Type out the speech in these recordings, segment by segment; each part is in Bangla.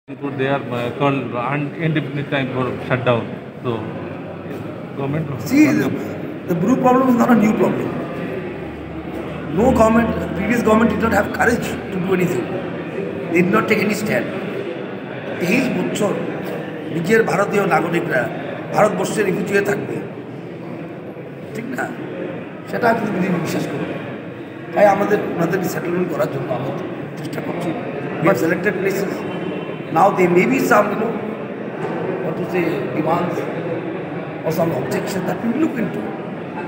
They are called indefinite time for shutdown. So, government. See, the brew problem is not a new problem. No government, previous government did not have courage to do anything. They did not take any stand. 23 বছর নিজের ভারতীয় নাগরিকরা ভারতবর্ষে রিফিউজি হয়ে থাকবে, ঠিক না? সেটা যদি বিশ্বাস করবে, তাই আমাদের সেটেলমেন্ট করার জন্য আমরা চেষ্টা করছি। We have selected places. Now there may be some, what to say, demands or some objection that we look into.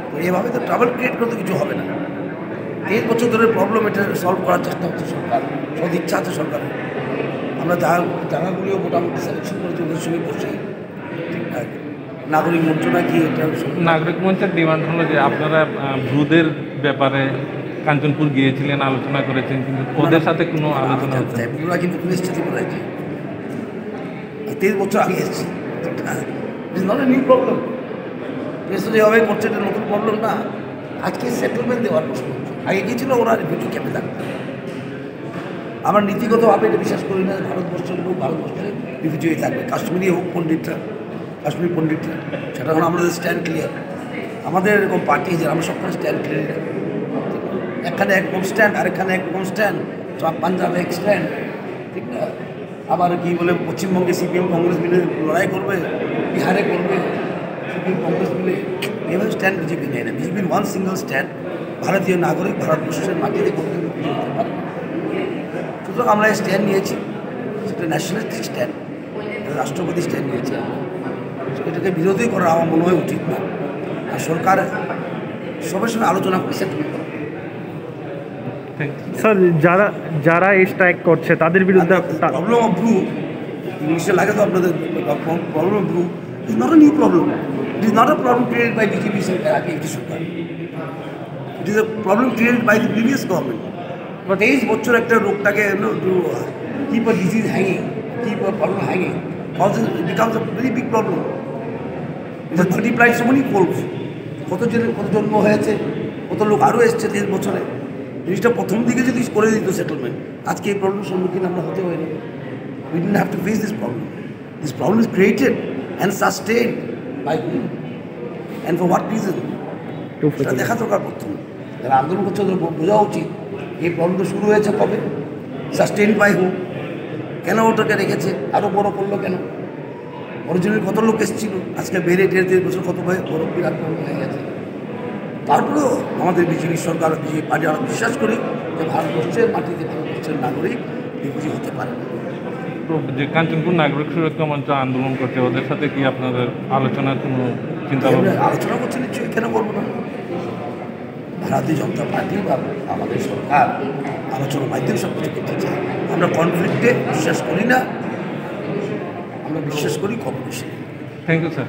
তো এইভাবে তো ট্রাভেল ক্রিয়েট করতে কিছু হবে না। 3 বছর ধরে প্রবলেম এটা সলভ করার চেষ্টা হচ্ছে সরকার, সদ ইচ্ছা আছে সরকারের। আমরা জায়গাগুলিও মোটামুটি সিলেকশন করেছি ওদের সঙ্গে বসে, ঠিকঠাক নাগরিক মন্ত্রণা কি এটা নাগরিক মঞ্চের ডিমান্ড হলো যে আপনারা ব্রুদের ব্যাপারে কাঞ্চনপুর গিয়েছিলেন, আলোচনা করেছেন, কিন্তু ওদের সাথে কোনো আলোচনা হচ্ছে না। ওরা কিন্তু এসছে ত্রিপুরায়, 23 বছর আগে এসেছি, ইট is not a new problem. যেভাবে করছে এটা নতুন প্রবলেম না। আজকে সেটেলমেন্ট দেওয়ার প্রশ্ন হচ্ছে, আগে গিয়েছিল ওরা রিফিউজি ক্যাম্পে থাকতো। আমরা নীতিগতভাবে এটা বিশ্বাস করি না ভারতবর্ষের লোক ভারতবর্ষে রিফিউজি হয়ে থাকবে, কাশ্মীরি হোক পণ্ডিতরা, কাশ্মীরি পণ্ডিতরা, সেটা হলো আমাদের স্ট্যান্ড ক্লিয়ার। আমাদের এরকম পার্টি যে আমরা সবখানে স্ট্যান্ড ক্লিয়ার, এখানে একরকম স্ট্যান্ড আর এখানে একরকম স্ট্যান্ড, পাঞ্জাবে এক স্ট্যান্ড, ঠিক না? আবার কি বলে পশ্চিমবঙ্গে সিপিএম কংগ্রেস মিলে লড়াই করবে, বিহারে করবে সিপিএম কংগ্রেস মিলে, এভাবে স্ট্যান্ড বিজেপি নেয় না। বিজেপির ওয়ান সিঙ্গল স্ট্যান্ড, ভারতীয় নাগরিক ভারতবর্ষের মাটিতে করতে পারে। সুতরাং আমরা স্ট্যান্ড নিয়েছি, সেটা ন্যাশনালিস্টিক স্ট্যান্ড, রাষ্ট্রপতি স্ট্যান্ড নিয়েছি। এটাকে বিরোধী করা আমার মনে হয় উচিত না। আর সরকার সবার সঙ্গে আলোচনা করে সেটেলমেন্ট করে। স্যার, যারা এই স্ট্রাইক করছে তাদের বিরুদ্ধে প্রবলেম অফ ব্রু, ইংলিশে লাগে তো আপনাদের, problem of Bru is not a new problem. It is not a problem created by BJP সরকার, it is a problem created by the previous government. 23 বছর একটা রোগটাকে keep a disease hanging, keep a problem hanging, it becomes a very big problem. It has multiplied so many folds. কত জন্ম হয়েছে, কত লোক আরও এসছে 23 বছরে। জিনিসটা প্রথম দিকে যদি করে দিত সেটেলমেন্ট, আজকে এই প্রবলেমের সম্মুখীন আমরা হতে হয়নি। We didn't have to face this problem. This problem is created and sustained by whom? And for what reason? সেটা দেখা দরকার প্রথম। যারা আন্দোলন করছে ওদের বোঝা উচিত এই প্রবলেমটা শুরু হয়েছে কবে, সাস্টেইন বাই হুম, কেন ওটাকে রেখেছে, আরও বড় করলো কেন, অরিজিনাল কত লোক এসেছিল, আজকে বেড়ে 1.5 বছর কত বড় বিরাট প্রবলেম হয়ে গেছে। তারপরেও আমাদের বিজেপি সরকার, বিজেপি পার্টি আমরা বিশ্বাস করি যে ভারতবর্ষের মাটিতে ভারতবর্ষের নাগরিক রিফিউজি হতে পারে। তো যে কাঞ্চনপুর নাগরিক সুরক্ষা মঞ্চ আন্দোলন করছে, ওদের সাথে কি আপনাদের আলোচনার কোনো চিন্তা ভাবনা? আলোচনা করছে নিশ্চয়ই, কেন করবো না? ভারতীয় জনতা পার্টি বা আমাদের সরকার আলোচনার মাধ্যমে সব কিছু করতে চায়। আমরা কনফ্লিক্টে বিশ্বাস করি না, আমরা বিশ্বাস করি কমিউনিকেশন। Thank you sir.